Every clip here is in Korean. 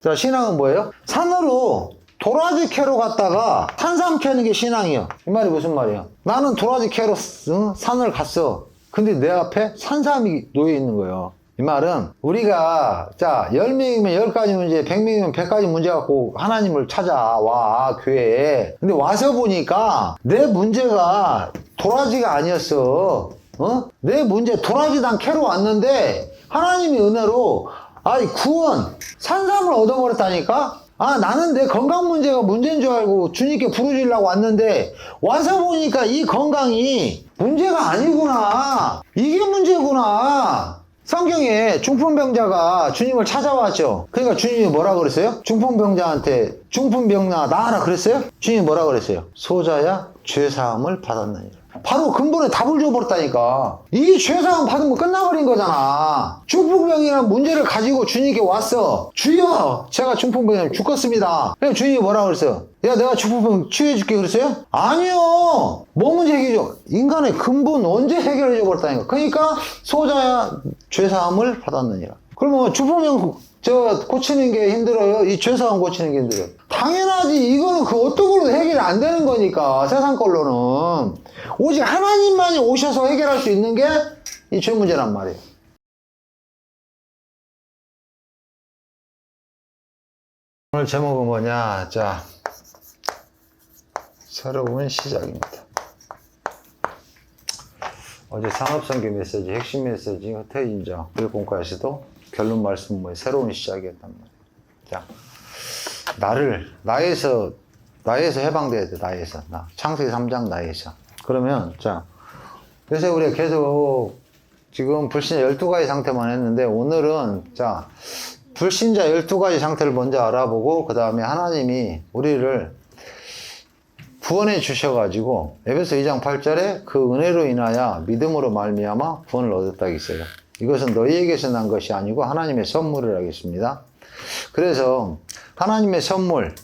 자, 신앙은 뭐예요? 산으로 도라지 캐러 갔다가 산삼 캐는 게 신앙이요. 이 말이 무슨 말이에요? 나는 도라지 캐러 산을 갔어. 근데 내 앞에 산삼이 놓여 있는 거예요. 이 말은 우리가 자 10명이면 10가지 문제, 100명이면 100가지 문제 갖고 하나님을 찾아와 교회에. 근데 와서 보니까 내 문제가 도라지가 아니었어. 내 문제 도라지 난 캐러 왔는데 하나님이 은혜로 구원 산삼을 얻어버렸다니까. 나는 내 건강 문제가 문제인 줄 알고 주님께 부르짖으려고 왔는데 와서 보니까 이 건강이 문제가 아니구나. 이게 문제구나. 성경에 중풍병자가 주님을 찾아왔죠. 그러니까 주님이 뭐라 그랬어요? 중풍병자한테 중풍병자 나아라 그랬어요? 주님이 뭐라 그랬어요? 소자야 죄사함을 받았느니라. 바로 근본에 답을 줘버렸다니까. 이 죄사함 받으면 끝나버린 거잖아. 중풍병이라는 문제를 가지고 주님께 왔어. 주여 제가 중풍병이면 죽겠습니다. 그럼 주님이 뭐라 그랬어요? 야 내가 중풍병 치유해줄게 그랬어요? 아니요. 뭐 문제 해결해줘? 인간의 근본 언제 해결해줘 버렸다니까. 그러니까 소자야 죄사함을 받았느니라. 그러면 중풍병 고치는 게 힘들어요? 이 죄사함 고치는 게 힘들어요? 당연하지. 이거는 그 어떤 걸로도 해결이 안 되는 거니까 세상 걸로는. 오직 하나님만이 오셔서 해결할 수 있는 게 이 죄 문제란 말이에요. 오늘 제목은 뭐냐? 자, 새로운 시작입니다. 어제 상업선교 메시지, 핵심 메시지, 허태인정, 일공과에서도 결론 말씀 뭐예요? 새로운 시작이었단 말이에요. 자, 나에서 해방돼야 돼, 나에서. 창세기 3장 나에서. 그러면, 자, 그래서 우리가 계속 지금 불신자 12가지 상태만 했는데, 오늘은, 자, 불신자 12가지 상태를 먼저 알아보고, 그 다음에 하나님이 우리를 구원해 주셔가지고, 에베소 2장 8절에 그 은혜로 인하여 믿음으로 말미암아 구원을 얻었다 했어요. 이것은 너희에게서 난 것이 아니고 하나님의 선물이라겠습니다. 그래서 하나님의 선물,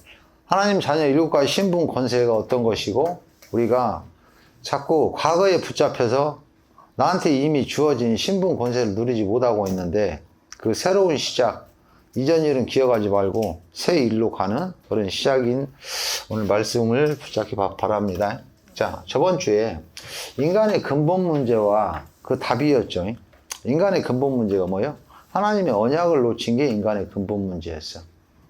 하나님 자녀 7가지 신분 권세가 어떤 것이고 우리가 자꾸 과거에 붙잡혀서 나한테 이미 주어진 신분 권세를 누리지 못하고 있는데 그 새로운 시작, 이전 일은 기억하지 말고 새 일로 가는 그런 시작인 오늘 말씀을 붙잡기 바랍니다. 자, 저번 주에 인간의 근본 문제와 그 답이었죠. 인간의 근본 문제가 뭐예요? 하나님의 언약을 놓친 게 인간의 근본 문제였어.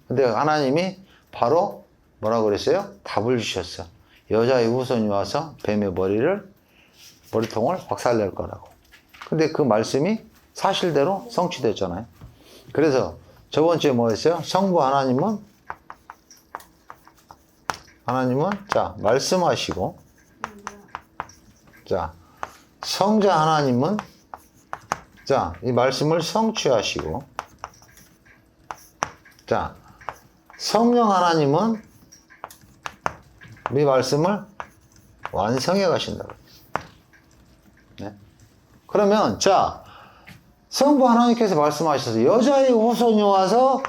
근데 하나님이 바로 뭐라고 그랬어요? 답을 주셨어. 여자의 후손이 와서 뱀의 머리통을 박살낼 거라고. 근데 그 말씀이 사실대로 성취됐잖아요. 그래서 저번 주에 뭐였어요? 성부 하나님은 자, 말씀하시고, 자, 성자 하나님은 자, 이 말씀을 성취하시고, 자, 성령 하나님은 이 말씀을 완성해 가신다고. 네? 그러면, 자, 성부 하나님께서 말씀하셔서 여자의 후손이 와서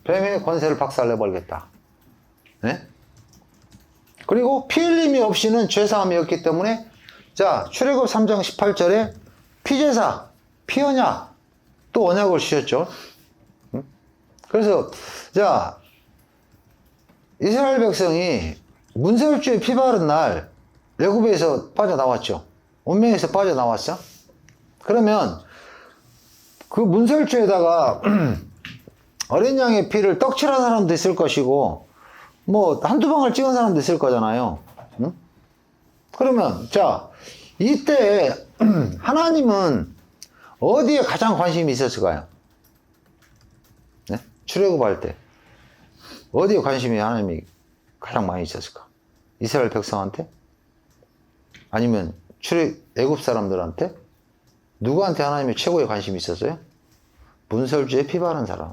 뱀의 권세를 박살내버리겠다. 네? 그리고 피 흘림이 없이는 죄사함이 없기 때문에, 자, 출애굽 3장 18절에 피제사, 피언약, 또 언약을 주셨죠. 그래서, 자, 이스라엘 백성이 문설주에 피 바른 날, 애굽에서 빠져나왔죠. 운명에서 빠져나왔어. 그러면, 그 문설주에다가 어린 양의 피를 떡칠한 사람도 있을 것이고, 뭐, 한두 방울 찍은 사람도 있을 거잖아요. 응? 그러면, 자, 이때, 하나님은 어디에 가장 관심이 있었을까요? 네? 출애굽할 때 어디에 관심이 하나님이 가장 많이 있었을까? 이스라엘 백성한테? 아니면 애굽 사람들한테? 누구한테 하나님이 최고의 관심이 있었어요? 문설주에 피 바른 사람.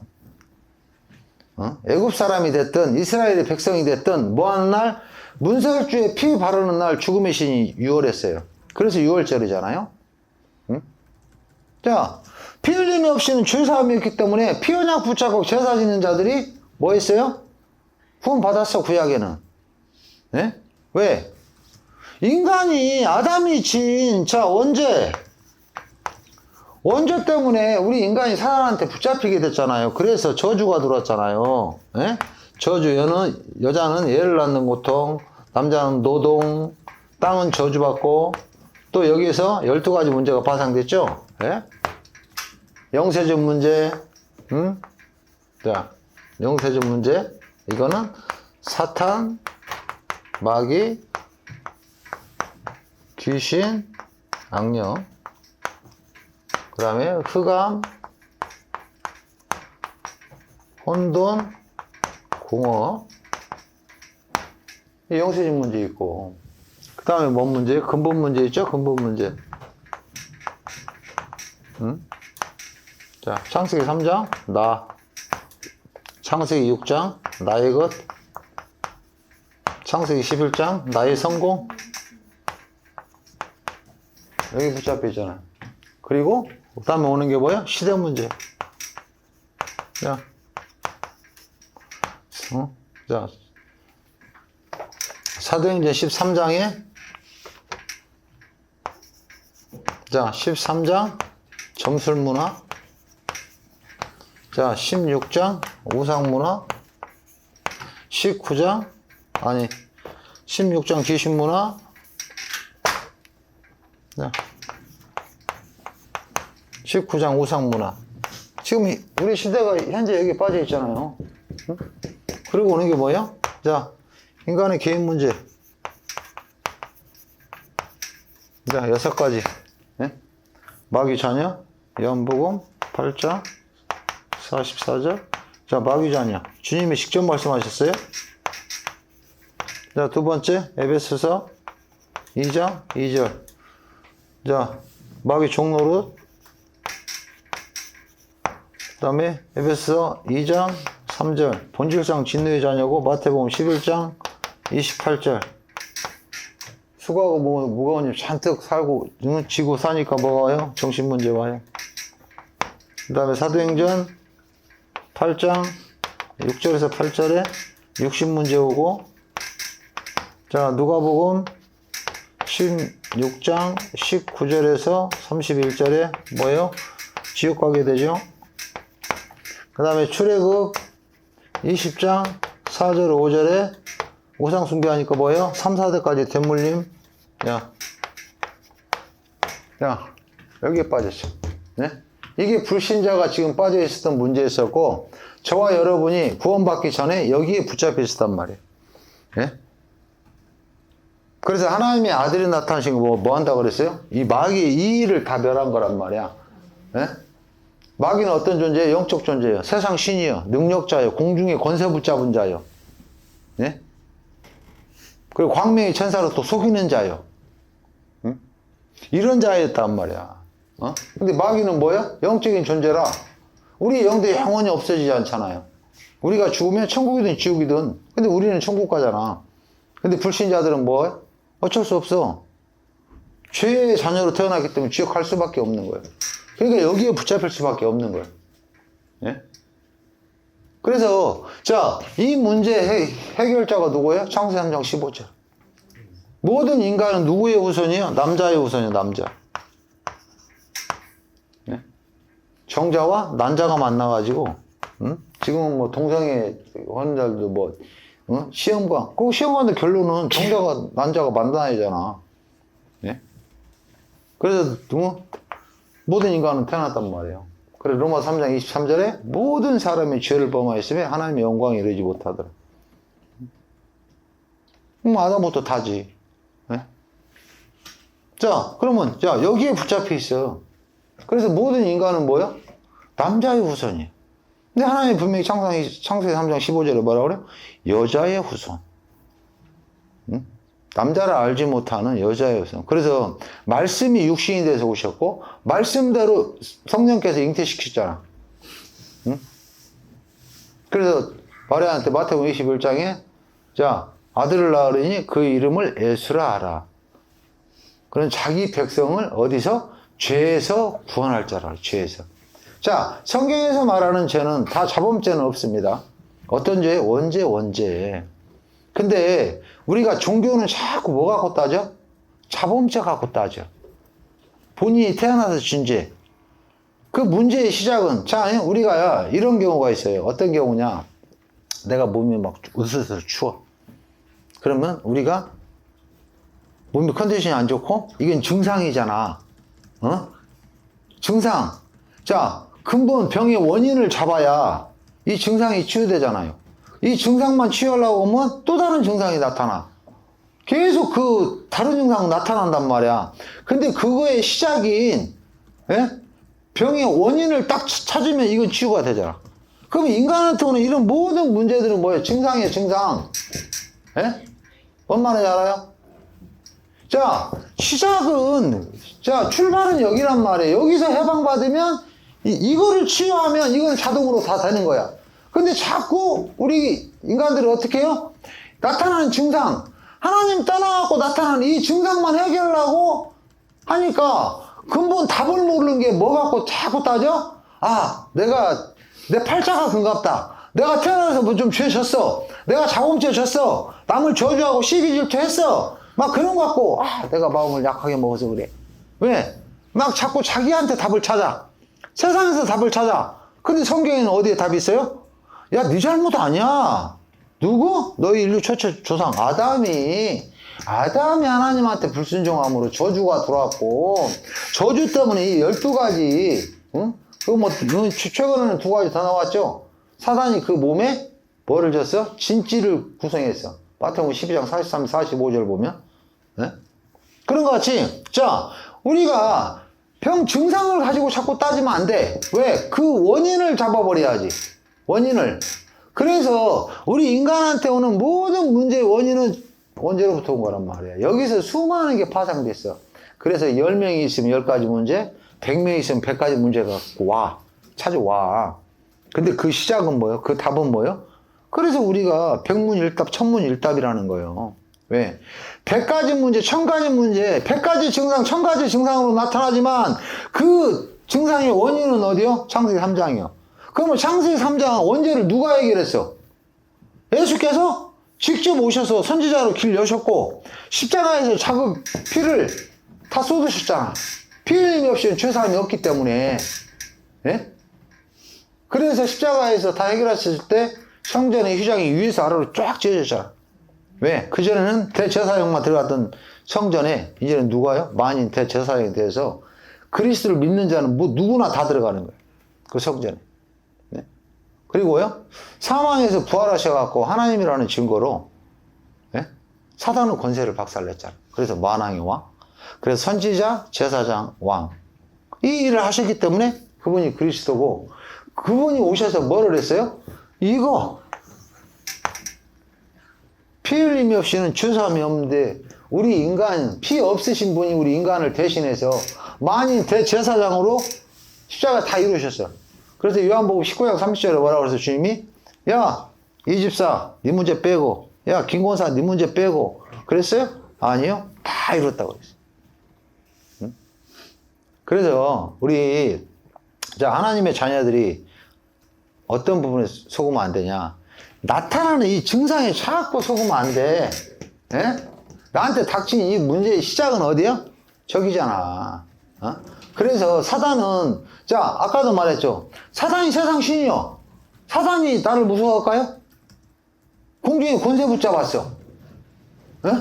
애굽 사람이 됐든 이스라엘의 백성이 됐든 뭐 하는 날? 문설주에 피 바르는 날 죽음의 신이 유월했어요. 그래서 6월절이잖아요. 응? 자, 피 흘림이 없이는 죄사함이 있기 때문에 피 언약 붙잡고 제사 지는 자들이 뭐 했어요? 구원 받았어, 구약에는. 네? 왜? 인간이 아담이 진, 자, 언제? 원죄 때문에 우리 인간이 사단한테 붙잡히게 됐잖아요. 그래서 저주가 들어왔잖아요. 예? 저주, 여자는 애를 낳는 고통, 남자는 노동, 땅은 저주받고, 또 여기에서 12가지 문제가 파생됐죠? 예? 영세적 문제, 자, 영세적 문제. 이거는 사탄, 마귀, 귀신, 악령, 그 다음에 흑암, 혼돈, 공허. 이 영세적 문제 있고, 그 다음에 뭔 문제? 근본 문제 있죠? 근본 문제. 자, 창세기 3장, 나. 창세기 6장, 나의 것. 창세기 11장, 나의 성공. 여기 붙잡혀 있잖아요. 그리고, 그 다음에 오는 게 뭐야? 시대 문제. 자, 자, 사도행전 13장에, 자, 13장, 점술문화. 자, 16장, 우상문화. 16장 귀신문화. 자, 19장 우상문화. 지금 우리 시대가 현재 여기 빠져 있잖아요. 응? 그리고 오는 게 뭐야? 자, 인간의 개인 문제. 자, 6가지. 네? 마귀 자녀, 요한복음 8장 44절. 자, 마귀 자녀. 주님이 직접 말씀하셨어요. 자, 두 번째, 에베소서 2장 2절. 자, 마귀 종노릇. 그 다음에 에베소서 2장 3절. 본질상 진노의 자녀고, 마태복음 11장 28절. 수고하고 무거운 일 잔뜩 살고 지고 사니까 뭐가 와요? 정신 문제 와요. 그 다음에 사도행전 8장 6절에서 8절에 육신 문제 오고, 자, 누가복음 16장 19절에서 31절에 뭐예요? 지옥 가게 되죠. 그 다음에 출애굽 20장 4절 5절에 우상 숭배하니까 뭐예요? 3, 4대까지 되물림. 야, 여기에 빠졌어. 네? 이게 불신자가 지금 빠져 있었던 문제였었고, 저와 여러분이 구원받기 전에 여기에 붙잡혀 있었단 말이에요. 네? 그래서 하나님의 아들이 나타나신 거 뭐 한다고 그랬어요? 이 마귀의 이 일을 다 멸한 거란 말이야. 네? 마귀는 어떤 존재예요? 영적 존재예요. 세상 신이요. 능력자예요. 공중에 권세 붙잡은 자예요. 네? 그리고 광명의 천사로 또 속이는 자예요. 응? 이런 자였단 말이야. 근데 마귀는 뭐야? 영적인 존재라 우리 영들이 영원히 없어지지 않잖아요. 우리가 죽으면 천국이든 지옥이든. 근데 우리는 천국 가잖아. 근데 불신자들은 뭐? 어쩔 수 없어. 죄의 자녀로 태어났기 때문에 지옥 갈 수밖에 없는 거예요. 그러니까 여기에 붙잡힐 수밖에 없는 거예요. 예? 그래서 자, 이 문제 해결자가 누구예요? 창세기 3장 15절. 모든 인간은 누구의 후손이에요? 남자의 후손이에요. 남자. 예? 정자와 난자가 만나가지고, 지금은 뭐 동성애 환자들도 뭐 시험관, 그 시험관의 결론은 정자가 난자가 만나야잖아. 예? 그래서 모든 인간은 태어났단 말이에요. 그래서 로마 3장 23절에 모든 사람이 죄를 범하였으며 하나님의 영광에 이르지 못하더라. 아담부터 다지. 네? 자, 그러면 자, 여기에 붙잡혀 있어. 그래서 모든 인간은 뭐야? 남자의 후손이에요. 근데 하나님이 분명히 창세기 3장 15절에 뭐라고 그래요? 여자의 후손. 응? 남자를 알지 못하는 여자의 후손. 그래서 말씀이 육신이 돼서 오셨고, 말씀대로 성령께서 잉태시키셨잖아. 응? 그래서 마리아한테 마태복음 21장에 자, 아들을 낳으리니 그 이름을 예수라 하라. 그런 자기 백성을 어디서? 죄에서 구원할 자라. 죄에서. 자, 성경에서 말하는 죄는 다 자범죄는 없습니다. 어떤 죄? 원죄. 근데 우리가 종교는 자꾸 뭐 갖고 따져? 자범죄 갖고 따져. 본인이 태어나서 진 죄. 그 문제의 시작은, 자, 우리가 이런 경우가 있어요. 어떤 경우냐. 내가 몸이 막 으스스러 추워. 그러면 우리가 몸이 컨디션이 안 좋고, 이건 증상이잖아. 어? 증상. 자, 근본 병의 원인을 잡아야 이 증상이 치유되잖아요. 이 증상만 치유하려고 하면 또 다른 증상이 나타나. 계속 그 다른 증상 나타난단 말이야. 근데 그거의 시작인, 예? 병의 원인을 딱 찾으면 이건 치유가 되잖아. 그럼 인간한테는 이런 모든 문제들은 뭐예요? 증상이에요, 증상. 예? 뭔 말인지 알아요? 자, 시작은, 자, 출발은 여기란 말이에요. 여기서 해방받으면, 이거를 치유하면 이건 자동으로 다 되는 거야. 근데 자꾸 우리 인간들은 어떻게 해요? 나타나는 증상, 하나님 떠나갖고 나타나는 이 증상만 해결하려고 하니까 근본 답을 모르는 게 뭐 갖고 자꾸 따져? 아, 내 팔자가 금갑다. 내가 태어나서 뭐 좀 죄 졌어. 내가 자범죄 졌어. 남을 저주하고 시기 질투했어. 막 그런 거 갖고, 아, 내가 마음을 약하게 먹어서 그래. 왜? 막 자꾸 자기한테 답을 찾아. 세상에서 답을 찾아. 근데 성경에는 어디에 답이 있어요? 야, 네 잘못 아니야. 누구? 너희 인류 최초 조상 아담이 하나님한테 불순종함으로 저주가 들어왔고, 저주 때문에 이 12가지, 응? 최근에는 2가지 더 나왔죠? 사단이 그 몸에 뭐를 줬어? 진찌를 구성했어. 마태복음 12장 43, 45절 보면. 네? 그런 것 같이, 자, 우리가 병 증상을 가지고 자꾸 따지면 안 돼. 왜? 그 원인을 잡아버려야지. 원인을. 그래서 우리 인간한테 오는 모든 문제의 원인은 언제로부터 온 거란 말이야. 여기서 수많은 게 파생됐어. 그래서 10명이 있으면 10가지 문제, 100명이 있으면 100가지 문제가 와. 찾아와. 근데 그 시작은 뭐예요? 그 답은 뭐예요? 그래서 우리가 백문일답, 천문일답이라는 거예요. 왜? 100가지 문제, 1000가지 문제, 100가지 증상, 1000가지 증상으로 나타나지만 그 증상의 원인은 어디요? 창세기 3장이요. 그러면 창세기 3장 원죄를 누가 해결했어? 예수께서 직접 오셔서 선지자로 길 여셨고 십자가에서 자기 피를 다 쏟으셨잖아. 피 흘림이 없이는 죄사함이 없기 때문에. 예? 그래서 십자가에서 다 해결하셨을 때 성전의 휘장이 위에서 아래로 쫙 찢어졌잖아. 왜? 그전에는 대제사장만 들어갔던 성전에 이제는 누가요? 만인 대제사장에 대해서 그리스도를 믿는 자는 뭐 누구나 다 들어가는 거예요. 그 성전에. 네? 그리고요, 사망에서 부활하셔갖고 하나님이라는 증거로, 네? 사단의 권세를 박살냈잖아. 그래서 만왕의 왕. 그래서 선지자, 제사장, 왕. 이 일을 하셨기 때문에 그분이 그리스도고, 그분이 오셔서 뭐를 했어요? 이거, 피 흘림이 없이는 죄사함이 없는데, 우리 인간, 피 없으신 분이 우리 인간을 대신해서 만인 대제사장으로 십자가 다 이루셨어. 그래서 요한복음 19장 30절에 뭐라고 그래서 주님이, 야, 이 집사, 네 문제 빼고, 야, 김권사, 네 문제 빼고. 그랬어요? 아니요. 다 이뤘다고 그랬어요. 응? 그래서 우리, 자, 하나님의 자녀들이 어떤 부분에 속으면 안 되냐. 나타나는 이 증상에 자꾸 속으면 안 돼. 예? 나한테 닥친 이 문제의 시작은 어디야? 저기잖아. 어? 그래서 사단은, 자, 아까도 말했죠. 사단이 세상 신이요. 사단이 나를 무서워할까요? 공중에 권세 붙잡았어. 예?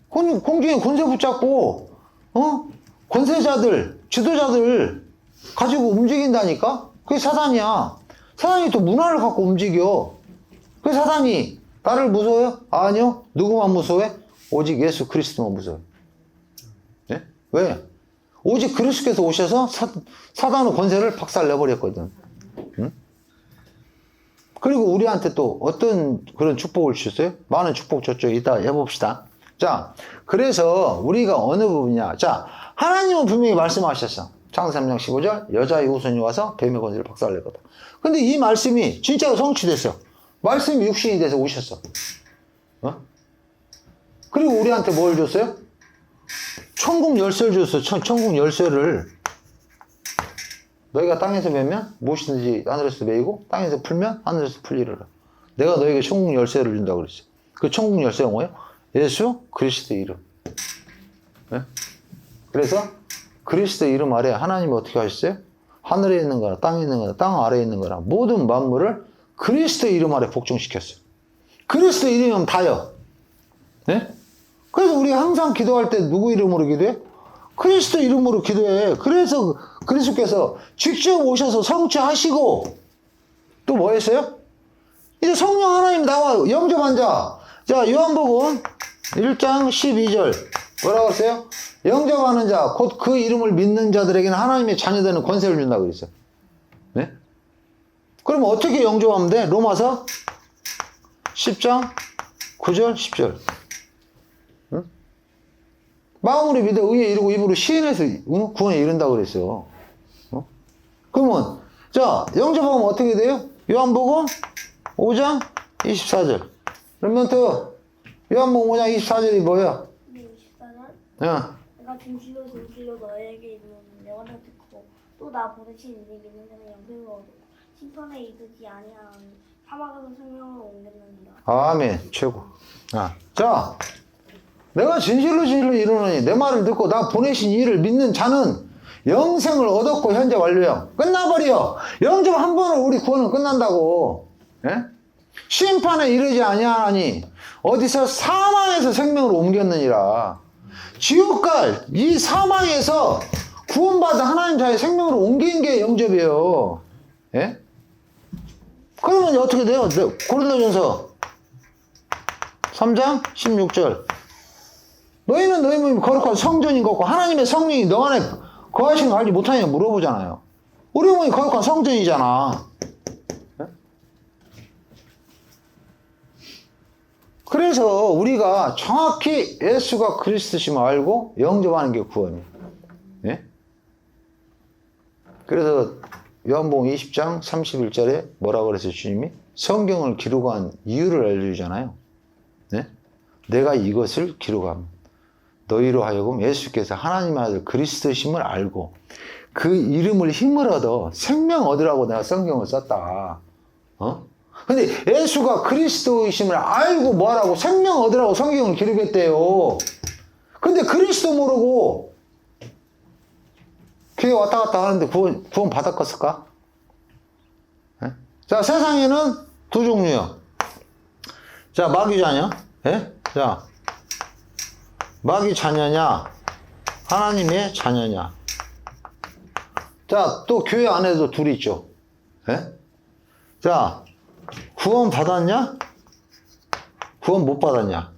공중에 권세 붙잡고, 어? 권세자들, 지도자들 가지고 움직인다니까? 그게 사단이야. 사단이 또 문화를 갖고 움직여. 그 사단이 나를 무서워요? 아니요. 누구만 무서워해? 오직 예수 그리스도만 무서워요. 네? 왜? 오직 그리스도께서 오셔서 사단의 권세를 박살내버렸거든. 응? 그리고 우리한테 또 어떤 그런 축복을 주셨어요? 많은 축복 줬죠. 이따 해봅시다. 자, 그래서 우리가 어느 부분이냐. 자, 하나님은 분명히 말씀하셨어. 창세기 3장 15절, 여자의 후손이 와서 뱀의 권세를 박살낼 거다. 근데 이 말씀이 진짜로 성취됐어. 말씀이 육신이 돼서 오셨어. 어? 그리고 우리한테 뭘 줬어요? 천국 열쇠를 줬어. 천국 열쇠를. 너희가 땅에서 매면 무엇이든지 하늘에서 매이고 땅에서 풀면 하늘에서 풀리리라. 내가 너에게 천국 열쇠를 준다고 그랬어. 그 천국 열쇠가 뭐예요? 예수 그리스도 이름. 네? 그래서 그리스도 이름 아래 하나님이 어떻게 하셨어요? 하늘에 있는 거나 땅에 있는 거나 땅 아래에 있는 거나 모든 만물을 그리스도 이름 아래 복종시켰어요. 그리스도 이름이면 다요. 네? 그래서 우리가 항상 기도할 때 누구 이름으로 기도해? 그리스도 이름으로 기도해. 그래서 그리스도께서 직접 오셔서 성취하시고 또 뭐 했어요? 이제 성령 하나님 나와 영접한 자. 자, 요한복음 1장 12절 뭐라고 했어요? 영접하는 자, 곧 그 이름을 믿는 자들에게는 하나님의 자녀되는 권세를 준다고 그랬어요. 네? 그럼 어떻게 영접하면 돼? 로마서 10장 9절 10절. 응? 마음으로 믿어 의에 이르고 입으로 시인해서 구원에 이른다고 그랬어요. 어? 그러면 자, 영접하면 어떻게 돼요? 요한복음 5장 24절. 그러면 또 요한복음 5장 24절이 뭐야? 24절? 야. 내가 진실로 진실로 너에게 이르노니 내가 다 듣고 또 나 보내신 이를 믿는 자는 영생을 얻고 심판에 이르지 아니하니 사망에서 생명으로 옮겼느니라. 아멘. 최고. 자, 내가 진실로 이르노니 내 말을 듣고 나 보내신 이를 믿는 자는 영생을 얻었고 현재 완료야. 끝나버려. 영접 한 번으로 우리 구원은 끝난다고. 예? 심판에 이르지 아니하니 어디서 사망에서 생명으로 옮겼느니라. 지옥갈 이 사망에서 구원받은 하나님 자의 생명으로 옮긴 게 영접이에요. 예? 그러면 어떻게 돼요? 고린도전서 3장 16절. 너희는 너희 몸이 거룩한 성전인 것과 하나님의 성령이 너 안에 거하시는 거 알지 못하냐 물어보잖아요. 우리 몸이 거룩한 성전이잖아. 그래서 우리가 정확히 예수가 그리스도심을 알고 영접하는 게 구원이에요. 예? 그래서 요한복음 20장 31절에 뭐라고 그랬어요? 주님이 성경을 기록한 이유를 알려주잖아요. 네? 내가 이것을 기록함. 너희로 하여금 예수께서 하나님의 아들 그리스도심을 알고 그 이름을 힘을 얻어 생명 얻으라고 내가 성경을 썼다. 어? 근데 예수가 그리스도이심을 알고 뭐하라고 생명 얻으라고 성경을 기록했대요. 근데 그리스도 모르고 교회 왔다 갔다 하는데 구원 받았겠을까? 예? 자, 세상에는 두 종류요. 자, 마귀 자녀. 예? 자, 마귀 자녀냐, 하나님의 자녀냐. 자, 또 교회 안에도 둘이 있죠. 예? 자, 구원 받았냐? 구원 못 받았냐?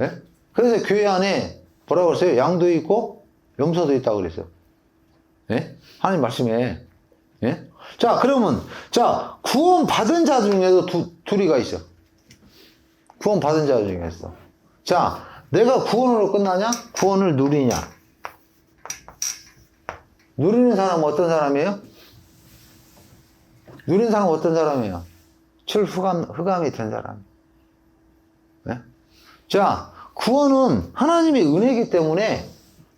예? 그래서 교회 안에 뭐라고 그랬어요? 양도 있고 염소도 있다고 그랬어요. 예? 하나님 말씀에. 예? 자, 그러면, 자, 구원 받은 자 중에도 둘이가 있어. 구원 받은 자 중에서. 자, 내가 구원으로 끝나냐? 구원을 누리냐? 누리는 사람은 어떤 사람이에요? 누리는 사람은 어떤 사람이에요? 흑암이 된 사람. 네? 자, 구원은 하나님의 은혜이기 때문에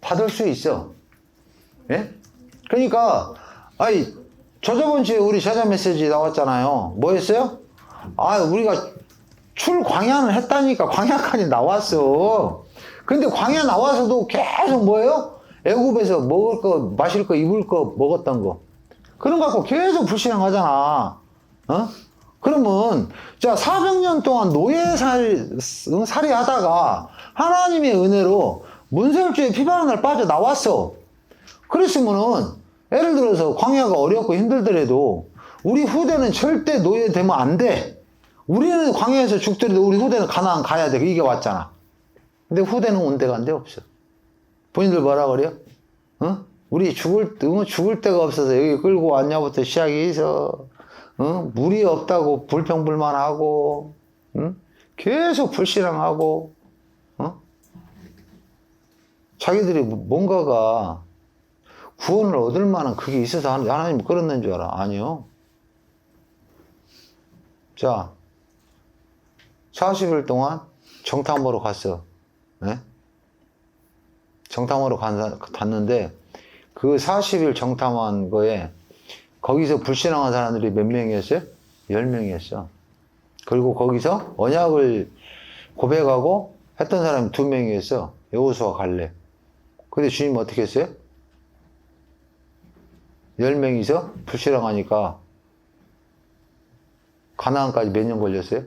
받을 수 있어. 예? 그러니까, 저번 주에 우리 제자 메시지 나왔잖아요. 뭐 했어요? 우리가 출광야는 했다니까 광야까지 나왔어. 근데 광야 나와서도 계속 뭐예요? 애굽에서 먹을 거, 마실 거, 입을 거 먹었던 거. 그런 거 갖고 계속 불신앙하잖아. 어? 그러면, 자, 400년 동안 노예살이 하다가 하나님의 은혜로 문설주에 피바른 날 빠져 나왔어. 그랬으면은, 예를 들어서 광야가 어렵고 힘들더라도 우리 후대는 절대 노예되면 안 돼. 우리는 광야에서 죽더라도 우리 후대는 가나안 가야 돼. 이게 왔잖아. 근데 후대는 온 데가 안 돼 없어. 본인들 뭐라 그래요? 어? 우리 죽을 데가 없어서 여기 끌고 왔냐부터 시작해서 물이 없다고 불평불만하고 계속 불신앙하고 자기들이 뭔가가 구원을 얻을 만한 그게 있어서 하나님 끌어낸 줄 알아. 아니요. 자, 40일 동안 정탐하러 갔어. 네? 정탐하러 갔는데 그 40일 정탐한 거에 거기서 불신앙한 사람들이 몇 명이었어요? 10명이었어. 그리고 거기서 언약을 고백하고 했던 사람이 2명이었어. 여호수아 갈렙. 근데 주님 어떻게 했어요? 10명이서 불신앙하니까 가나안까지 몇 년 걸렸어요?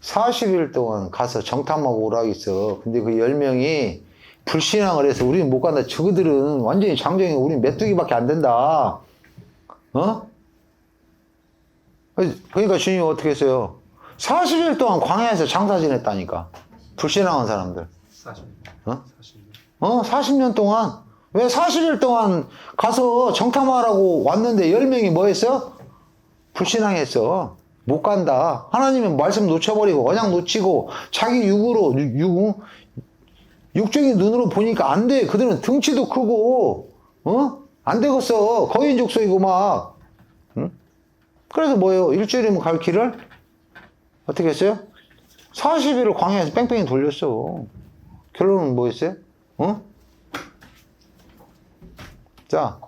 40일 동안 가서 정탐하고 오라고 했어. 근데 그 10명이 불신앙을 해서 우리는 못 간다. 저그들은 완전히 장정이 우린 메뚜기밖에 안 된다. 어? 그러니까 주님이 어떻게 했어요? 40일 동안 광야에서 장사 지냈다니까. 불신앙한 사람들. 40년 동안. 왜 40일 동안 가서 정탐하라고 왔는데 10명이 뭐 했어? 불신앙했어. 못 간다. 하나님은 말씀 놓쳐버리고, 언약 놓치고, 자기 육적인 눈으로 보니까 안 돼. 그들은 등치도 크고, 안 되겠어. 거인 족속이고 막. 응? 그래서 뭐예요? 일주일이면 갈 길을 어떻게 했어요? 40일을 광야에서 뺑뺑이 돌렸어. 결론은 뭐였어요? 자,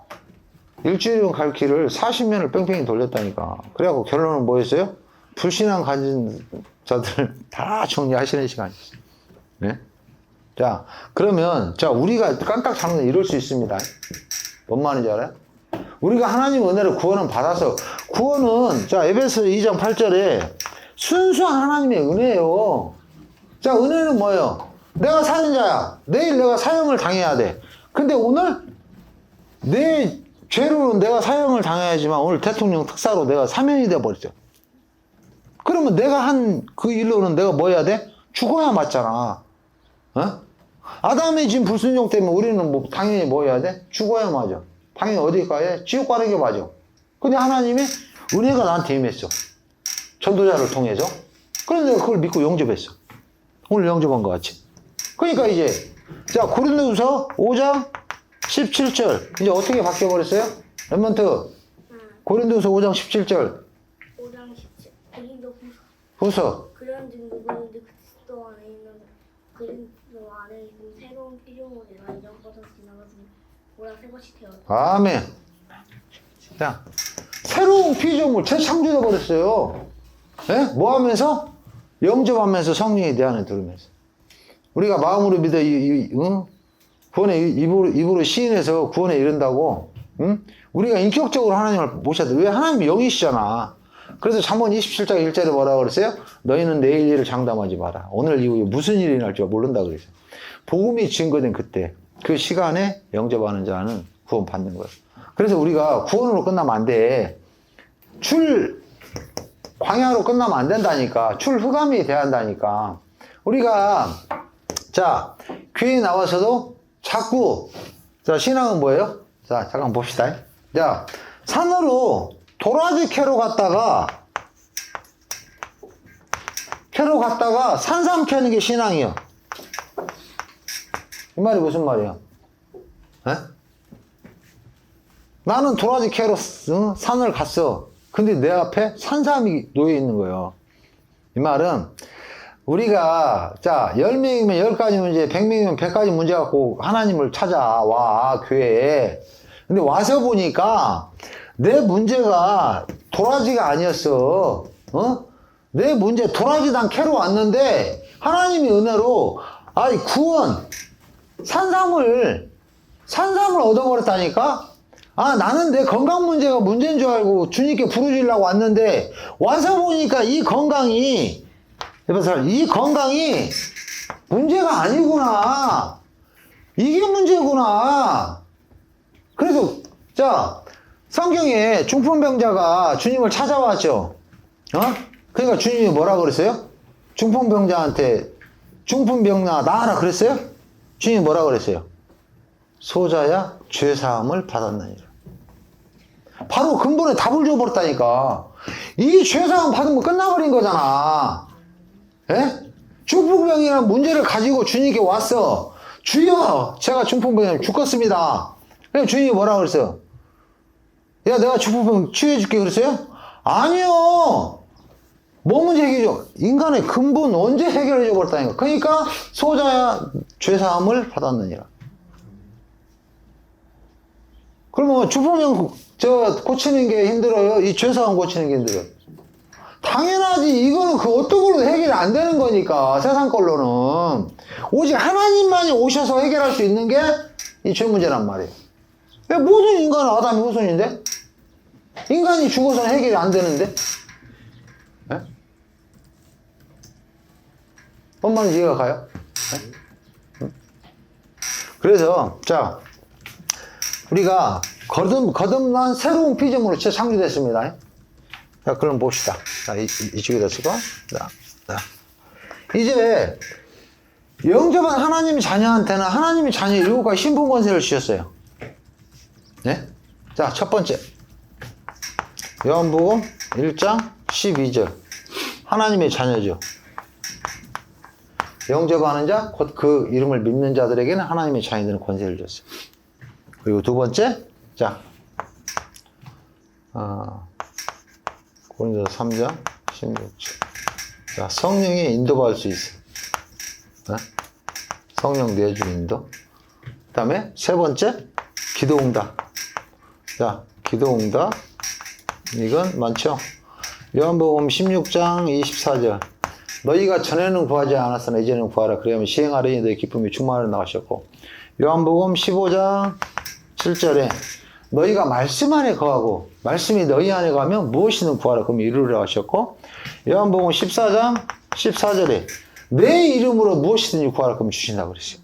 일주일이면 갈 길을 40년을 뺑뺑이 돌렸다니까. 그래갖고 결론은 뭐였어요? 불신앙 가진 자들 다 정리하시는 시간이었어요. 네? 자, 그러면, 자, 우리가 깜짝 잡는 이럴 수 있습니다. 뭔 말인지 알아요? 우리가 하나님 은혜를 구원은 받아서, 구원은, 자, 에베소 2장 8절에 순수한 하나님의 은혜예요. 자, 은혜는 뭐예요? 내가 살인자야. 내일 내가 사형을 당해야 돼. 근데 오늘 내 죄로는 내가 사형을 당해야지만 오늘 대통령 특사로 내가 사면이 돼버렸죠. 그러면 내가 한 그 일로는 내가 뭐 해야 돼? 죽어야 맞잖아. 아담의 진 불순종 때문에 우리는 뭐 당연히 뭐 해야 돼? 죽어야 맞아. 당연히 어디 가야 돼? 지옥 가는 게 맞아. 근데 하나님이 은혜가 나한테 임했어. 전도자를 통해서. 그래서 내가 그걸 믿고 영접했어. 오늘 영접한 것 같이. 그러니까 이제, 자, 고린도후서 5장 17절. 이제 어떻게 바뀌어버렸어요? 랩먼트. 고린도후서 5장 17절. 5장 17. 고린도 후서. 그런즉 누구든지 그리스도 안에 있는 그리스도 안에 있는 새로운 피조물이라 이전부터 지나가더니 보라 새것이 되었다. 아멘. 자, 새로운 피조물 재창조돼 버렸어요. 예? 뭐 하면서? 영접하면서 성령이 내 안에 들으면서. 우리가 마음으로 믿어 구원의 입으로 시인해서 구원에 이른다고. 우리가 인격적으로 하나님을 모셔야 돼. 왜? 하나님이 영이시잖아. 그래서 잠언 27장 1절에 뭐라고 그랬어요? 너희는 내일 일을 장담하지 마라. 오늘 이후에 무슨 일이 날지 모른다 그랬어요. 복음이 증거된 그때, 그 시간에 영접하는 자는 구원 받는 거예요. 그래서 우리가 구원으로 끝나면 안 돼. 광야로 끝나면 안 된다니까. 흑암이 돼야 한다니까. 우리가, 자, 교회에 나와서도 자꾸, 자, 신앙은 뭐예요? 자, 잠깐 봅시다. 자, 산으로 도라지 캐러 갔다가 산삼 캐는 게 신앙이요. 이 말이 무슨 말이야? 에? 나는 도라지 캐러 산을 갔어. 근데 내 앞에 산삼이 놓여 있는 거예요. 이 말은 우리가 자 10명이면 10가지 문제, 100명이면 100가지 문제 갖고 하나님을 찾아와 교회에. 근데 와서 보니까 내 문제가 도라지가 아니었어. 내 문제 도라지당 캐러 왔는데 하나님이 은혜로 구원 산삼을 얻어버렸다니까. 나는 내 건강 문제가 문제인 줄 알고 주님께 부르주려고 왔는데 와서 보니까 이 건강이 문제가 아니구나. 이게 문제구나. 그래서 자, 성경에 중풍병자가 주님을 찾아왔죠. 그러니까 주님이 뭐라 그랬어요? 중풍병자한테 중풍병자 나아라 그랬어요? 주님이 뭐라 그랬어요? 소자야 죄사함을 받았느니라. 바로 근본에 답을 줘버렸다니까. 이 죄사함 받으면 끝나버린 거잖아. 예? 중풍병이라는 문제를 가지고 주님께 왔어. 주여, 제가 중풍병이면 죽겠습니다. 그럼 주님이 뭐라 그랬어요? 야, 내가 중풍병 치유해줄게 그랬어요? 아니요. 뭐 문제 해결해줘? 인간의 근본 언제 해결해줘 버렸다니까. 그러니까 소자야 죄사함을 받았느니라. 그러면 중풍병 고치는 게 힘들어요? 이 죄사함 고치는 게 힘들어요? 당연하지. 이거는 그 어떤 걸로 해결이 안 되는 거니까, 세상 걸로는. 오직 하나님만이 오셔서 해결할 수 있는 게 이 죄 문제란 말이에요. 왜 모든 인간은 아담이 후손인데? 인간이 죽어서는 해결이 안 되는데? 예? 엄마는 이해가 가요? 예? 그래서, 자, 우리가 거듭난 새로운 피조물로 재창조됐습니다. 자, 그럼 봅시다. 자, 이쪽에다 쓰고. 자. 이제, 영접한 하나님 자녀한테는 하나님의 자녀 7가지 신분 권세를 주셨어요. 네? 자, 첫 번째. 요한복음 1장 12절. 하나님의 자녀죠. 영접하는 자, 곧 그 이름을 믿는 자들에게는 하나님의 자녀들은 권세를 줬어요. 그리고 두 번째, 자, 고린도서 3장 16절. 자, 성령이 인도받을 수 있어요. 네? 성령 내주 인도. 그 다음에 세 번째, 기도응답. 자, 기도응답. 이건 많죠? 요한복음 16장 24절. 너희가 전에는 구하지 않았으나 이제는 구하라. 그러면 시행하려니 너희 기쁨이 충만하려 나가셨고. 요한복음 15장 7절에 너희가 말씀 안에 거하고 말씀이 너희 안에 가면 무엇이든 구하라. 그럼 이루리라 하셨고. 요한복음 14장 14절에 내 이름으로 무엇이든지 구하라. 그럼 주신다 그랬어요.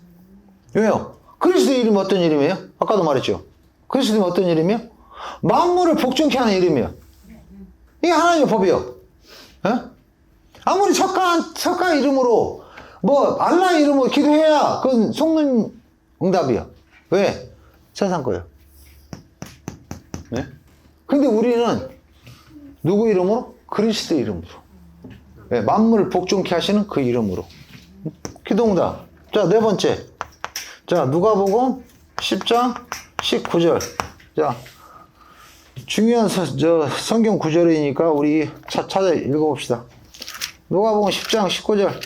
왜요? 그리스도 이름이 어떤 이름이에요? 아까도 말했죠. 그리스도 이름이 어떤 이름이요? 만물을 복종케 하는 이름이요. 이게 하나님의 법이요. 에? 아무리 석가 이름으로 알라 이름으로 기도해야 그건 속는 응답이요. 왜? 세상 거예요. 네? 근데 우리는 누구 이름으로? 그리스도 이름으로. 네, 만물을 복종케 하시는 그 이름으로. 기도응답. 자, 네 번째. 자, 누가복음 10장 19절. 자, 중요한 성경 구절이니까 우리 찾아 읽어봅시다. 누가복음 10장 19절.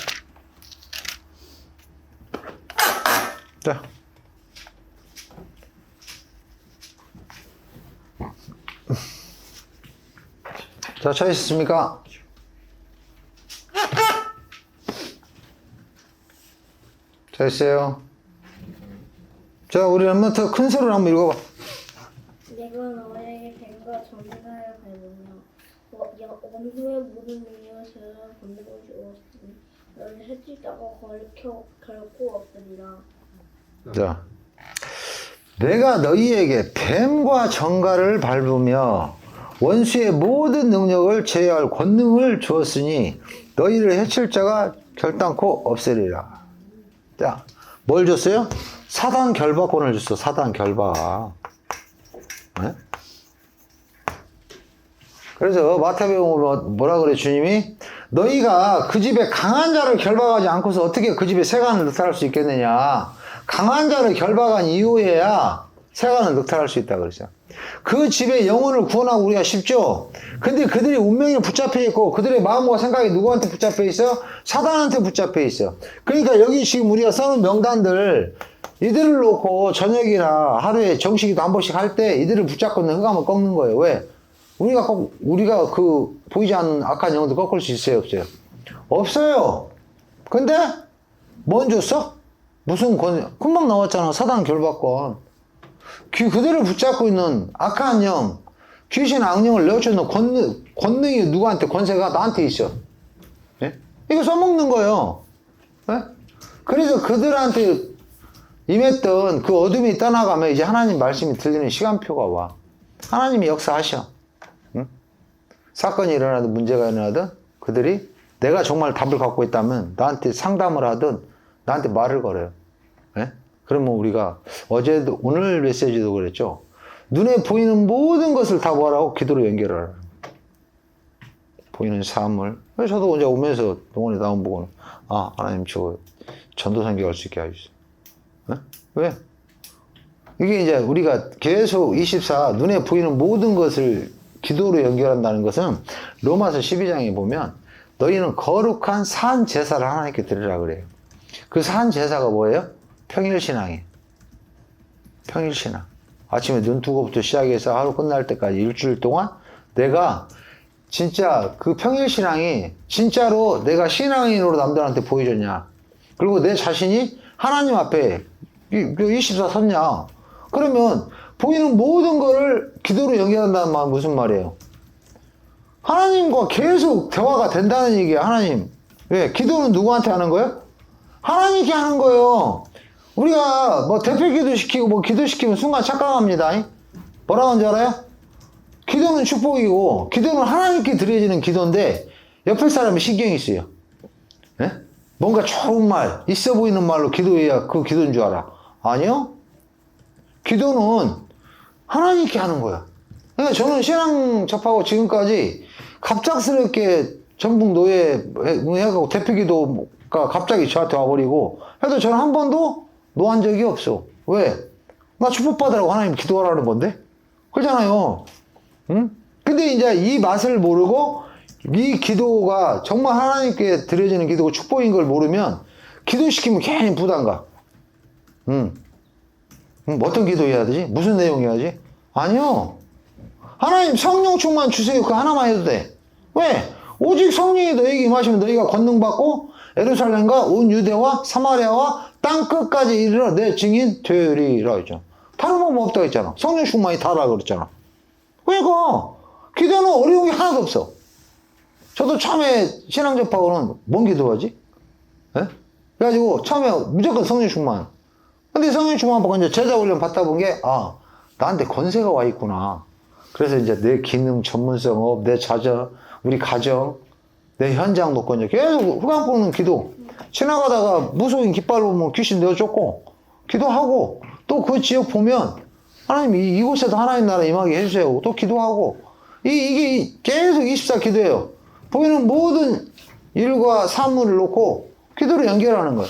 자. 자, 찾으셨습니까? 찾으세요. 자, 우리 한번 더 큰 소리로 한번 읽어봐. 내가 너에게 뱀과 전쟁하여 밟으며 원수의 모든 능력을 건네고 주었으니 너를 해칠자가 결코 없으리라. 자, 내가 너희에게 뱀과 정갈을 밟으며 원수의 모든 능력을 제어할 권능을 주었으니 너희를 해칠 자가 결단코 없으리라. 자, 뭘 줬어요? 사단 결박권을 줬어. 사단 결박. 네? 그래서 마태복음 뭐라 그래 주님이? 너희가 그 집에 강한 자를 결박하지 않고서 어떻게 그 집에 세간을 늑탈할 수 있겠느냐. 강한 자를 결박한 이후에야 세간을 늑탈할 수 있다 그러죠. 그 집의 영혼을 구원하고 우리가 쉽죠. 근데 그들이 운명에 붙잡혀 있고 그들의 마음과 생각이 누구한테 붙잡혀 있어? 사단한테 붙잡혀 있어. 그러니까 여기 지금 우리가 써놓은 명단들 이들을 놓고 저녁이나 하루에 정식이도 한 번씩 할 때 이들을 붙잡고 있는 흑암을 꺾는 거예요. 왜? 우리가 그 보이지 않는 악한 영혼들 꺾을 수 있어요? 없어요? 없어요. 근데 뭔 줬어? 무슨 금방 나왔잖아. 사단 결박권. 그들을 붙잡고 있는 악한 영, 귀신 악령을 내어주는 권능이 누구한테 권세가 나한테 있어. 예? 이거 써먹는 거예요. 예? 그래서 그들한테 임했던 그 어둠이 떠나가면 이제 하나님 말씀이 들리는 시간표가 와. 하나님이 역사하셔. 응? 사건이 일어나든 문제가 일어나든 그들이 내가 정말 답을 갖고 있다면 나한테 상담을 하든 나한테 말을 걸어요. 예? 그러면 우리가 어제도 오늘 메시지도 그랬죠. 눈에 보이는 모든 것을 다 뭐하라고? 기도로 연결하라. 보이는 사물. 저도 언제 오면서 동원에 나온 보고는 하나님 저 전도선교 갈 수 있게 해주세요. 네? 왜? 이게 이제 우리가 계속 24 눈에 보이는 모든 것을 기도로 연결한다는 것은 로마서 12장에 보면 너희는 거룩한 산 제사를 하나님께 드리라 그래요. 그 산 제사가 뭐예요? 평일신앙이에요. 평일신앙. 아침에 눈 뜨고부터 시작해서 하루 끝날 때까지 일주일 동안 내가 진짜 그 평일 신앙이 진짜로 내가 신앙인으로 남들한테 보여줬냐? 그리고 내 자신이 하나님 앞에 24 섰냐? 그러면 보이는 모든 거를 기도로 연결한다는 말은 무슨 말이에요? 하나님과 계속 대화가 된다는 얘기야, 하나님. 왜? 기도는 누구한테 하는 거예요? 하나님께 하는 거예요. 우리가 뭐 대표 기도 시키고 뭐 기도 시키면 순간 착각합니다. 뭐라고 하는 줄 알아요? 기도는 축복이고, 기도는 하나님께 드려지는 기도인데, 옆에 사람이 신경이 쓰여. 예? 뭔가 좋은 말, 있어 보이는 말로 기도해야 그 기도인 줄 알아. 아니요? 기도는 하나님께 하는 거야. 그러니까 저는 신앙 접하고 지금까지 갑작스럽게 전북 노예 해가고 대표 기도가 갑자기 저한테 와버리고 해도 저는 한 번도 노한 적이 없어. 왜? 나 축복받으라고 하나님 기도하라는 건데? 그렇잖아요. 응? 근데 이제 이 맛을 모르고 이 기도가 정말 하나님께 드려지는 기도고 축복인 걸 모르면 기도시키면 괜히 부담가. 어떤 기도해야 되지? 무슨 내용 해야지? 아니요. 하나님 성령 충만 주세요. 그 하나만 해도 돼. 왜? 오직 성령이 너에게 임하시면 너희가 권능받고 예루살렘과 온 유대와 사마리아와 땅 끝까지 이르러 내 증인 되리라 했죠. 다른 방법 없다고 했잖아. 성령 충만이 다라 그랬잖아. 그러니까 기도는 어려운 게 하나도 없어. 저도 처음에 신앙 접하고는 뭔 기도하지? 예? 그래가지고 처음에 무조건 성령 충만. 근데 성령 충만 받고 이제 제자 훈련 받다 본 게, 아, 나한테 권세가 와 있구나. 그래서 이제 내 기능, 전문성업, 내 자녀, 우리 가정, 내 현장 놓고 이제 계속 후광 뽑는 기도. 지나가다가 무속인 깃발 보면 귀신 내어 쫓고, 기도하고, 또 그 지역 보면, 하나님 이곳에도 하나님 나라 임하게 해주세요. 또 기도하고, 이게 계속 24 기도해요. 보이는 모든 일과 사물을 놓고 기도를 연결하는 거예요.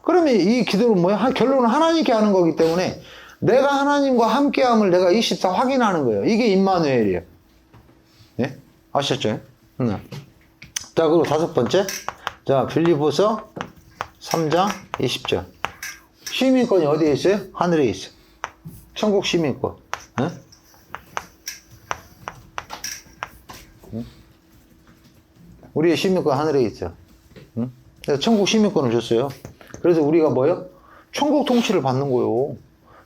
그러면 이 기도는 뭐야? 결론은 하나님께 하는 거기 때문에 내가 하나님과 함께함을 내가 24 확인하는 거예요. 이게 임마누엘이에요. 예? 아셨죠? 자, 그리고 다섯 번째. 자, 빌립보서 3장 20절. 시민권이 어디에 있어요? 하늘에 있어요. 천국 시민권. 예? 우리의 시민권 하늘에 있어. 응? 그래서 천국 시민권을 줬어요. 그래서 우리가 뭐요? 천국 통치를 받는 거요.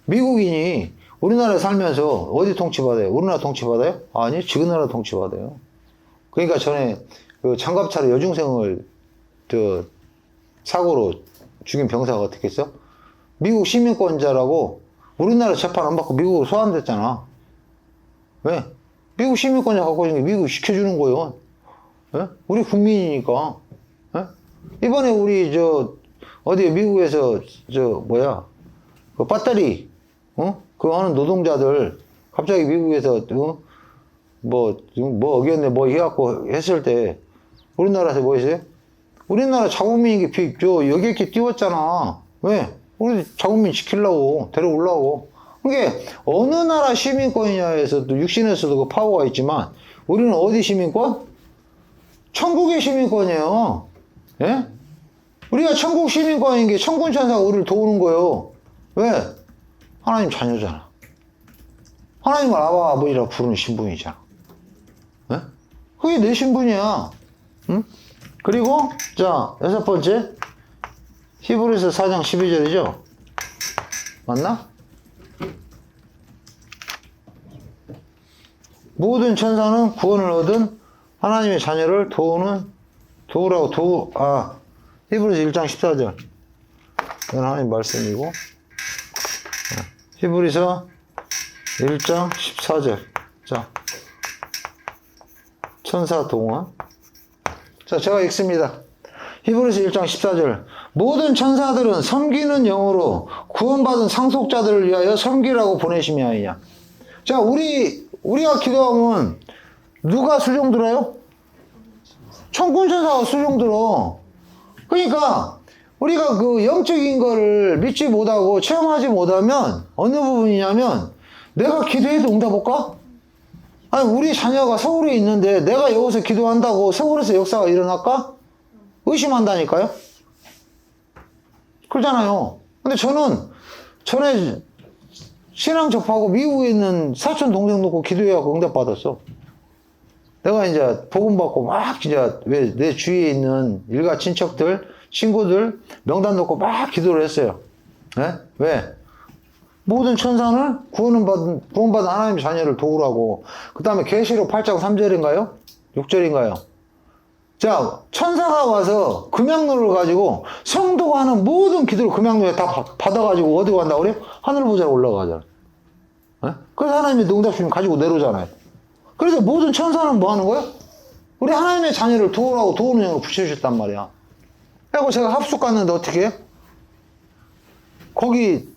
미국인이 우리나라에 살면서 어디 통치받아요? 우리나라 통치받아요? 아니, 지금 나라 통치받아요. 그러니까 전에 그 장갑차로 여중생을 사고로 죽인 병사가 어떻게 했어? 미국 시민권자라고 우리나라 재판 안 받고 미국으로 소환됐잖아. 왜? 미국 시민권자 갖고 있는 게 미국 시켜주는 거예요. 예? 우리 국민이니까. 예? 이번에 우리 어디 미국에서 그 배터리 그거 하는 노동자들 갑자기 미국에서 뭐 어겼네 뭐 해갖고 했을 때 우리나라에서 뭐 했어요? 우리나라 자국민이 여기 이렇게 띄웠잖아. 왜? 우리 자국민 지키려고 데려오려고. 그게 어느 나라 시민권이냐에서도 육신에서도 그 파워가 있지만 우리는 어디 시민권? 천국의 시민권이에요. 예? 우리가 천국 시민권인 게 천군천사가 우리를 도우는 거예요. 왜? 하나님 자녀잖아. 하나님을 아바 아버지라고 부르는 신분이잖아. 예? 그게 내 신분이야. 응? 그리고 자, 여섯 번째 히브리서 4장 12절이죠? 맞나? 모든 천사는 구원을 얻은 하나님의 자녀를 히브리서 1장 14절. 이건 하나님 말씀이고, 히브리서 1장 14절. 자, 천사 동원. 자, 제가 읽습니다. 히브리서 1장 14절. 모든 천사들은 섬기는 영으로 구원받은 상속자들을 위하여 섬기라고 보내심이 아니냐. 자, 우리가 기도하면 누가 수종 들어요? 천군천사가 수종 들어. 그러니까 우리가 그 영적인 거를 믿지 못하고 체험하지 못하면 어느 부분이냐면 내가 기도해도 응답 올까? 아니, 우리 자녀가 서울에 있는데 내가 여기서 기도한다고 서울에서 역사가 일어날까? 의심한다니까요? 그러잖아요. 근데 저는 전에 신앙 접하고 미국에 있는 사촌 동생 놓고 기도해갖고 응답 받았어. 내가 이제 복음 받고 막 진짜 왜 내 주위에 있는 일가 친척들, 친구들 명단 놓고 막 기도를 했어요. 네? 왜? 모든 천사는 구원받은 하나님의 자녀를 도우라고. 그 다음에 계시록 8장 3절인가요? 6절인가요? 자, 천사가 와서 금양로를 가지고 성도가 하는 모든 기도를 금양로에 다 받아가지고 어디 간다고 그래요? 하늘 보자로 올라가잖아요. 네? 그래서 하나님이 응답 주면 가지고 내려오잖아요. 그래서 모든 천사는 뭐 하는 거예요? 우리 하나님의 자녀를 도우라고 도우는 영을 붙여주셨단 말이야. 그리고 제가 합숙 갔는데 어떻게 해요? 거기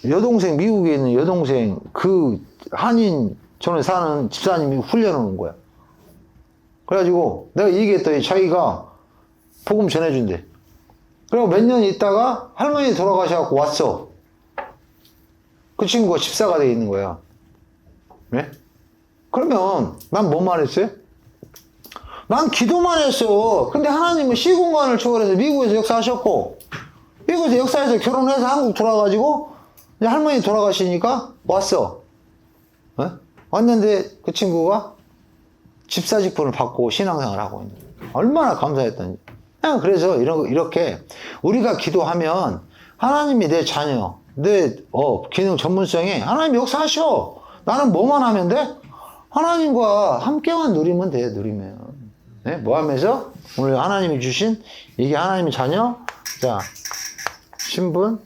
여동생, 미국에 있는 여동생, 그 한인 전에 사는 집사님이 훈련을 온 거야. 그래가지고 내가 얘기했더니 자기가 복음 전해준대. 그리고 몇 년 있다가 할머니 돌아가셔갖고 왔어. 그 친구가 집사가 돼 있는 거야. 네? 그러면 난 뭐 말했어요? 난 기도만 했어. 근데 하나님은 시공간을 초월해서 미국에서 역사하셨고, 미국에서 역사해서 결혼해서 한국 돌아가지고 이제 할머니 돌아가시니까 왔어. 네? 왔는데 그 친구가 집사 직분을 받고 신앙생활을 하고 있는 거예요. 얼마나 감사했던지. 그냥 그래서 이렇게 우리가 기도하면 하나님이 내 자녀, 내 기능 전문성에 하나님이 역사하셔. 나는 뭐만 하면 돼? 하나님과 함께만 누리면 돼. 누리면. 네? 뭐 하면서? 오늘 하나님이 주신 이게 하나님의 자녀. 자, 신분,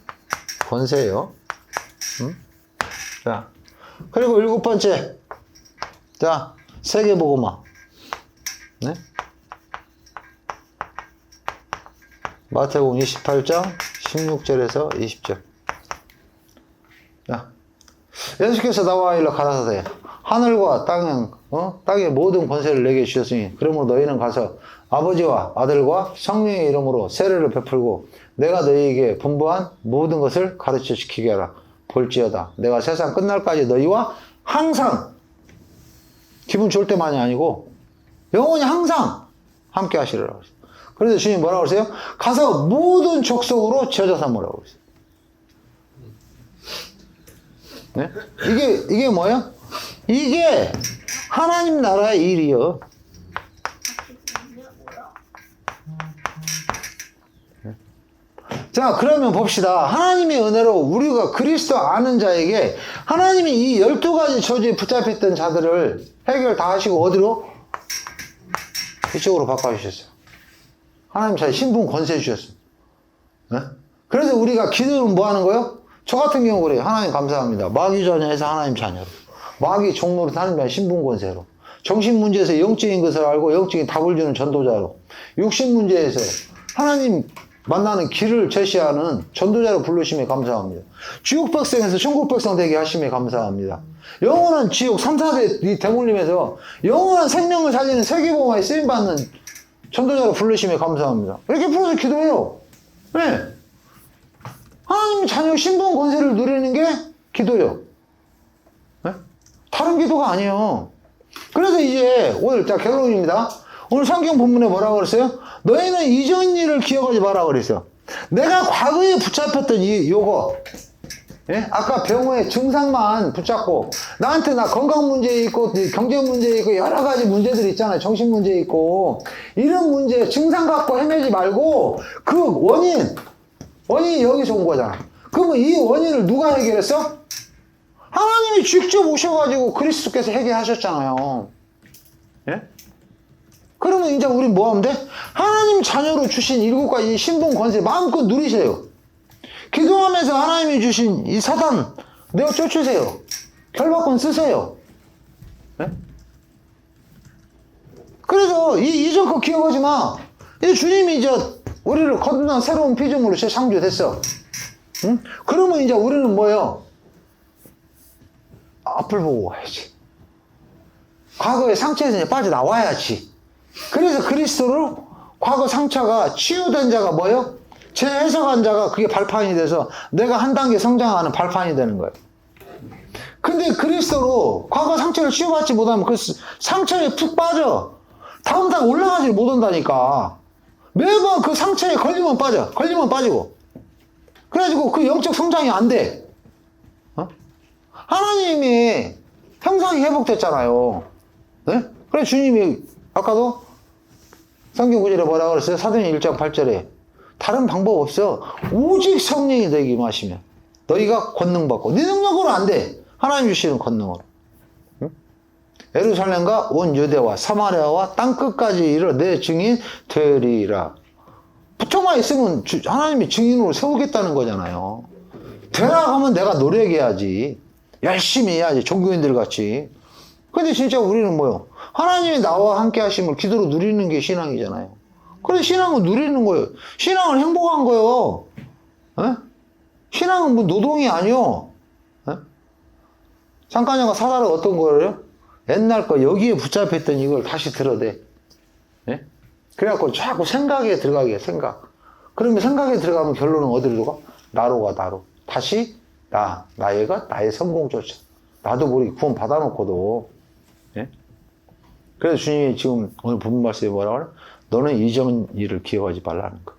권세요. 자, 그리고 7번째. 자, 세계복음화. 네? 마태복음 28장 16절에서 20절. 자, 예수께서 나와 일러 가라사대 하늘과 땅의 모든 권세를 내게 주셨으니 그러므로 너희는 가서 아버지와 아들과 성령의 이름으로 세례를 베풀고 내가 너희에게 분부한 모든 것을 가르쳐 지키게 하라. 볼지어다 내가 세상 끝날까지 너희와 항상, 기분 좋을 때만이 아니고 영원히 항상 함께 하시리라고 했어요. 그래서 주님 뭐라고 그러세요? 가서 모든 족속으로 제자 삼으라고 그랬어요. 네? 이게 뭐예요? 이게 하나님 나라의 일이요. 자, 그러면 봅시다. 하나님의 은혜로 우리가 그리스도 아는 자에게 하나님이 이 12가지 저주에 붙잡혔던 자들을 해결 다 하시고 어디로? 이쪽으로 바꿔주셨어요. 하나님 자의 신분 권세 주셨어요. 네? 그래서 우리가 기도는 뭐 하는 거예요? 저 같은 경우 그래요. 하나님 감사합니다. 마귀 자녀에서 하나님 자녀로. 마귀 종로로 하나님의 신분 권세로. 정신 문제에서 영적인 것을 알고 영적인 답을 주는 전도자로. 육신 문제에서 하나님 만나는 길을 제시하는 전도자로 부르심에 감사합니다. 지옥 백성에서 천국 백성 되게 하심에 감사합니다. 영원한 지옥 3, 4대 이 대물림에서 영원한 생명을 살리는 세계복음화에 쓰임받는 전도자로 부르심에 감사합니다. 이렇게 풀어서 기도해요. 네. 하나님 자녀 신분 권세를 누리는 게 기도예요. 네? 다른 기도가 아니에요. 그래서 이제 오늘 자 결론입니다. 오늘 성경 본문에 뭐라고 그랬어요? 너희는 이전 일을 기억하지 마라 그랬어요. 내가 과거에 붙잡혔던 요거, 예? 아까 병의 증상만 붙잡고 나한테 나 건강 문제 있고 경제 문제 있고 여러 가지 문제들 있잖아요. 정신 문제 있고 이런 문제 증상 갖고 헤매지 말고 그 원인이 여기서 온 거잖아. 그러면 이 원인을 누가 해결했어? 하나님이 직접 오셔가지고 그리스도께서 해결하셨잖아요. 예? 그러면 이제 우리 뭐 하면 돼? 하나님 자녀로 주신 7가지 신분 권세 마음껏 누리세요. 기도하면서 하나님이 주신 이 사단 내어 쫓으세요. 결박권 쓰세요. 네? 그래서 이전 거 기억하지 마. 이 주님이 이제 우리를 거듭난 새로운 피조물로 재창조됐어. 응? 그러면 이제 우리는 뭐예요? 앞을 보고 가야지. 과거의 상처에서 이제 빠져나와야지. 그래서 그리스도로 과거 상처가 치유된 자가 뭐예요? 재해석한 자가 그게 발판이 돼서 내가 한 단계 성장하는 발판이 되는 거예요. 근데 그리스도로 과거 상처를 치유받지 못하면 그 상처에 푹 빠져. 다음 단 올라가지 못한다니까. 매번 그 상처에 걸리면 빠져. 걸리면 빠지고. 그래가지고 그 영적 성장이 안 돼. 하나님이 형상이 회복됐잖아요. 네? 그래, 주님이 아까도 성경 구절에 뭐라 그랬어요? 사도행 1장 8절에 다른 방법 없어. 오직 성령이 너에게 임하시면 너희가 권능 받고 네 능력으로 안 돼. 하나님 주시는 권능으로. 응? 예루살렘과 온 유대와 사마리아와 땅 끝까지 이르러 내 증인 되리라. 붙어만 있으면 하나님이 증인으로 세우겠다는 거잖아요. 되라 하면 내가 노력해야지. 열심히 해야지. 종교인들 같이. 근데 진짜 우리는 뭐요? 하나님이 나와 함께 하심을 기도로 누리는 게 신앙이잖아요. 그래, 신앙은 누리는 거예요. 신앙은 행복한 거예요. 에? 신앙은 뭐 노동이 아니요. 에? 잠깐이가 사다가 어떤 거예요? 옛날 거 여기에 붙잡혔던 이걸 다시 들어대. 예? 그래갖고 자꾸 생각에 들어가게 해, 생각. 그러면 생각에 들어가면 결론은 어디로 가? 나로 가, 나로. 다시 나의 것, 나의 성공 쫓아. 나도 모르게 구원 받아놓고도. 예? 그래서 주님이 지금 오늘 본문 말씀에 뭐라고 하나? 너는 이전 일을 기억하지 말라는 거.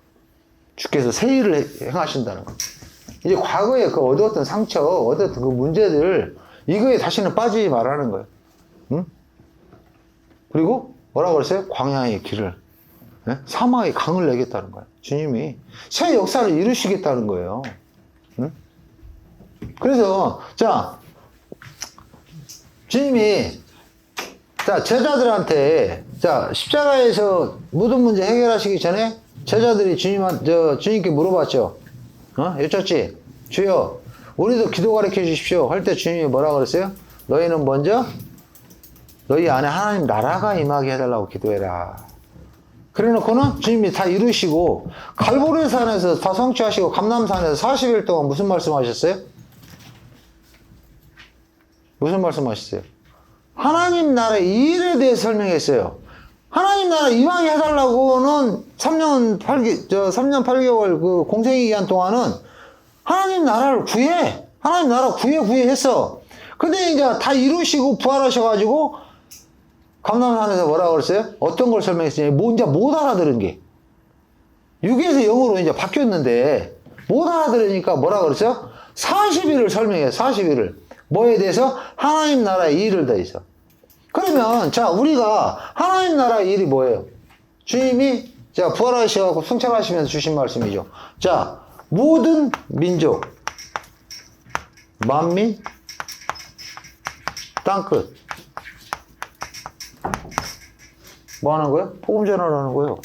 주께서 새 일을 행하신다는 거. 이제 과거에 그 얻었던 상처, 얻었던 그 문제들, 이거에 다시는 빠지지 말라는 거예요. 응? 그리고 뭐라고 그랬어요? 광야의 길을, 예? 사막의 강을 내겠다는 거예요. 주님이 새 역사를 이루시겠다는 거예요. 응? 그래서, 자, 주님이, 자, 제자들한테, 자, 십자가에서 모든 문제 해결하시기 전에 제자들이 주님께 물어봤죠. 여쭙지? 주여, 우리도 기도 가르쳐 주십시오. 할 때 주님이 뭐라 그랬어요? 너희는 먼저 너희 안에 하나님 나라가 임하게 해달라고 기도해라. 그래 놓고는 주님이 다 이루시고, 갈보리산에서 다 성취하시고, 감람산에서 40일 동안 무슨 말씀 하셨어요? 무슨 말씀 하셨어요? 하나님 나라의 일에 대해 설명했어요. 하나님 나라 임하게 해달라고는 3년 8개월 그 공생의 기간 동안은 하나님 나라를 구해. 하나님 나라 구해 했어. 근데 이제 다 이루시고 부활하셔가지고 감람산에서 뭐라고 그랬어요? 어떤 걸 설명했어요? 이제 못 알아들은 게. 6에서 0으로 이제 바뀌었는데 못 알아들으니까 뭐라고 그랬어요? 40일을 설명해요. 40일을. 뭐에 대해서? 하나님 나라의 일을 대해서. 그러면 자, 우리가 하나님 나라의 일이 뭐예요? 주님이 자, 부활하셔서 승천하시면서 주신 말씀이죠. 자, 모든 민족, 만민, 땅끝 뭐 하는 거예요? 복음 전하라는 거예요.